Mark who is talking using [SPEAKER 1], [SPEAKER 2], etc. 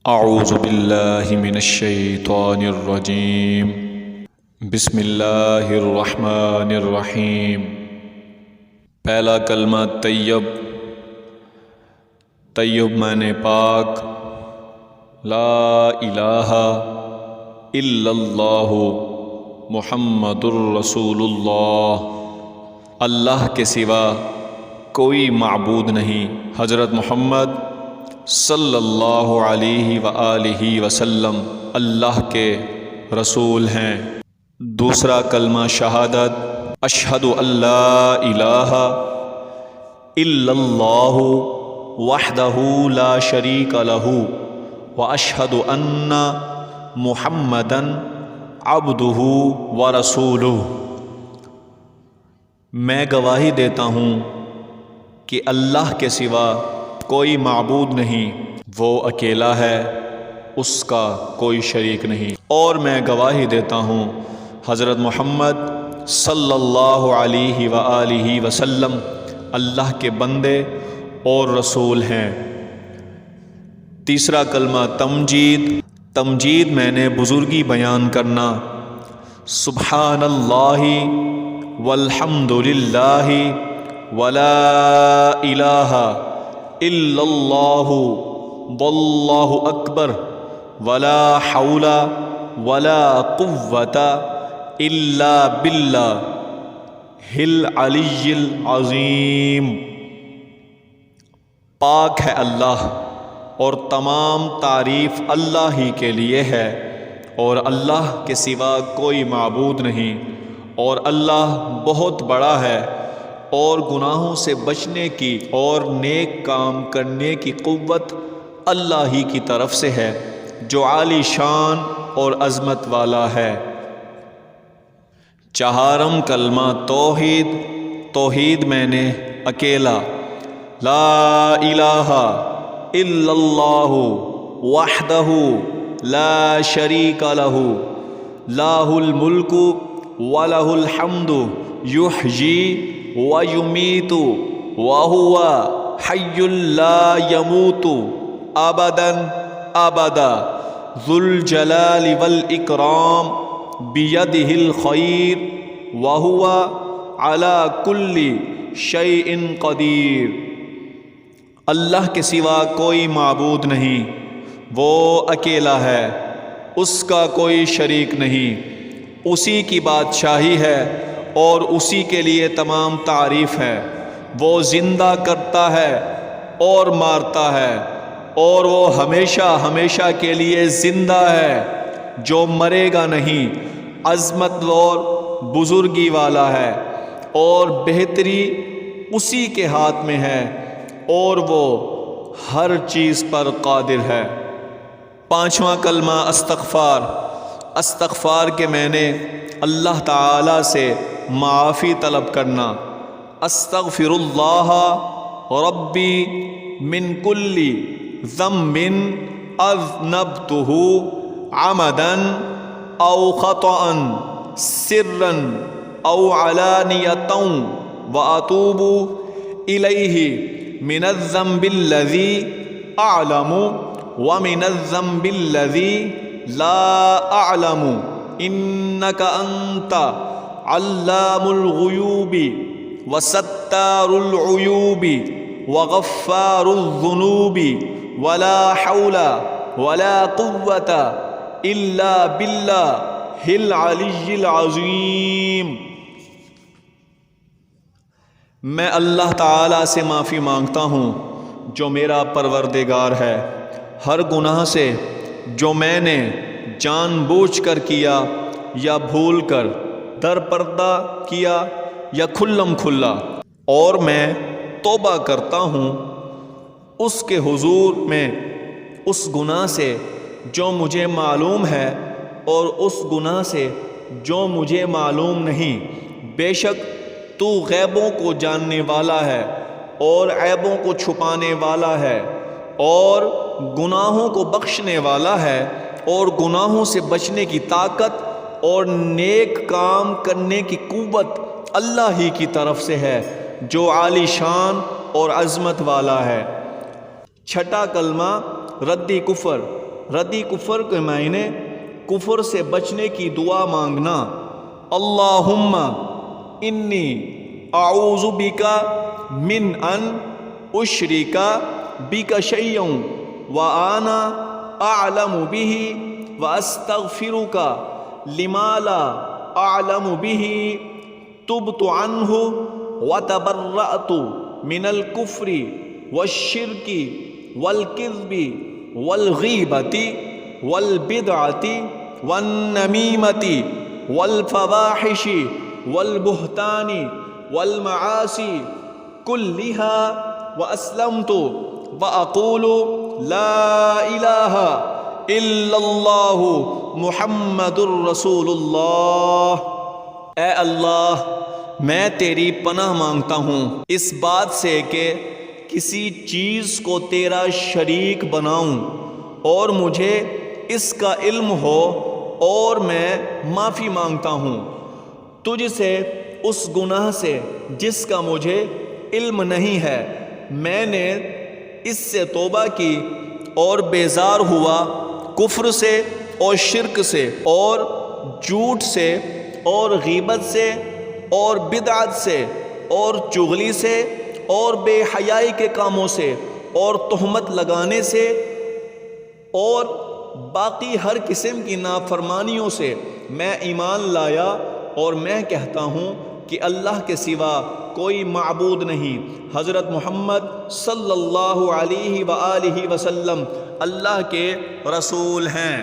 [SPEAKER 1] اعوذ باللہ من الشیطان الرجیم بسم اللہ الرحمن الرحیم۔ پہلا کلمہ طیب، طیب معنی پاک، لا الہ الا اللہ محمد الرسول اللہ، اللہ کے سوا کوئی معبود نہیں، حضرت محمد صلی اللہ علیہ وآلہ وسلم اللہ کے رسول ہیں۔ دوسرا کلمہ شہادت، اشہد ان لا الہ الا اللہ وحدہ لا شریک لہ واشہد ان محمدا عبدہ ورسولہ۔ میں گواہی دیتا ہوں کہ اللہ کے سوا کوئی معبود نہیں، وہ اکیلا ہے، اس کا کوئی شریک نہیں، اور میں گواہی دیتا ہوں حضرت محمد صلی اللہ علیہ وآلہ وسلم اللہ کے بندے اور رسول ہیں۔ تیسرا کلمہ تمجید، تمجید میں نے بزرگی بیان کرنا، سبحان اللہ والحمد للہ ولا الہ الا اللہ واللہ اکبر ولا حول ولا قوة الا باللہ العلی العظیم۔ پاک ہے اللہ اور تمام تعریف اللہ ہی کے لیے ہے، اور اللہ کے سوا کوئی معبود نہیں، اور اللہ بہت بڑا ہے، اور گناہوں سے بچنے کی اور نیک کام کرنے کی قوت اللہ ہی کی طرف سے ہے، جو عالی شان اور عظمت والا ہے۔ چہارم کلمہ توحید، توحید میں نے اکیلا، لا الہ الا اللہ وحدہ لا شریک لہ لہ الملک ولہ الحمد یحیی وَيُمِيتُ وَهُوَ حَيٌّ لَا يَمُوتُ أَبَدًا أَبَدًا ذُو الْجَلَالِ وَالْإِكْرَامِ بِيَدِهِ الْخَيْرُ وَهُوَ عَلَى كُلِّ شَيْءٍ قَدِيرٌ۔ اللہ کے سوا کوئی معبود نہیں، وہ اکیلا ہے، اس کا کوئی شریک نہیں، اسی کی بادشاہی ہے اور اسی کے لیے تمام تعریف ہے۔ وہ زندہ کرتا ہے اور مارتا ہے، اور وہ ہمیشہ ہمیشہ کے لیے زندہ ہے، جو مرے گا نہیں، عظمت اور بزرگی والا ہے، اور بہتری اسی کے ہاتھ میں ہے، اور وہ ہر چیز پر قادر ہے۔ پانچواں کلمہ استغفار، استغفار کے میں نے اللہ تعالی سے معافی طلب کرنا، استغفر اللہ ربی من کل ذنب اذنبتہ عمدا او خطأ سرا او علانیۃ واتوب الیہ من الذنب الذی اعلم ومن الذنب الذی لا اعلم انک انت علام الغیوب وستار العیوب وغفار الذنوب ولا حول ولا قوة الا باللہ العلی العظیم۔ میں اللہ تعالی سے معافی مانگتا ہوں جو میرا پروردگار ہے، ہر گناہ سے جو میں نے جان بوجھ کر کیا یا بھول کر، در پردہ کیا یا کھلم کھلا، اور میں توبہ کرتا ہوں اس کے حضور میں اس گناہ سے جو مجھے معلوم ہے اور اس گناہ سے جو مجھے معلوم نہیں۔ بے شک تو غیبوں کو جاننے والا ہے اور عیبوں کو چھپانے والا ہے، اور گناہوں کو بخشنے والا ہے، اور گناہوں سے بچنے کی طاقت اور نیک کام کرنے کی قوت اللہ ہی کی طرف سے ہے، جو عالی شان اور عظمت والا ہے۔ چھٹا کلمہ ردی کفر، ردی کفر کے معنی کفر سے بچنے کی دعا مانگنا۔ اللہم انی اعوذ بک من ان اشرک بک شیئا وانا اعلم به واستغفرک لما لا اعلم به تبت عنہ وتبرأت من الکفر والشرک والکذب والغیبۃ والبدعۃ والنمیمۃ والفواحش والبہتان والمعاصی كلها وأسلمت وأقول لا إله إلا الله محمد رسول اللہ۔ اے اللہ، میں تیری پناہ مانگتا ہوں اس بات سے کہ کسی چیز کو تیرا شریک بناؤں اور مجھے اس کا علم ہو، اور میں معافی مانگتا ہوں تجھ سے اس گناہ سے جس کا مجھے علم نہیں ہے۔ میں نے اس سے توبہ کی اور بیزار ہوا کفر سے اور شرک سے اور جھوٹ سے اور غیبت سے اور بدعت سے اور چغلی سے اور بے حیائی کے کاموں سے اور تہمت لگانے سے اور باقی ہر قسم کی نافرمانیوں سے میں ایمان لایا، اور میں کہتا ہوں کہ اللہ کے سوا کوئی معبود نہیں۔ حضرت محمد صلی اللہ علیہ وآلہ وسلم اللہ کے رسول ہیں۔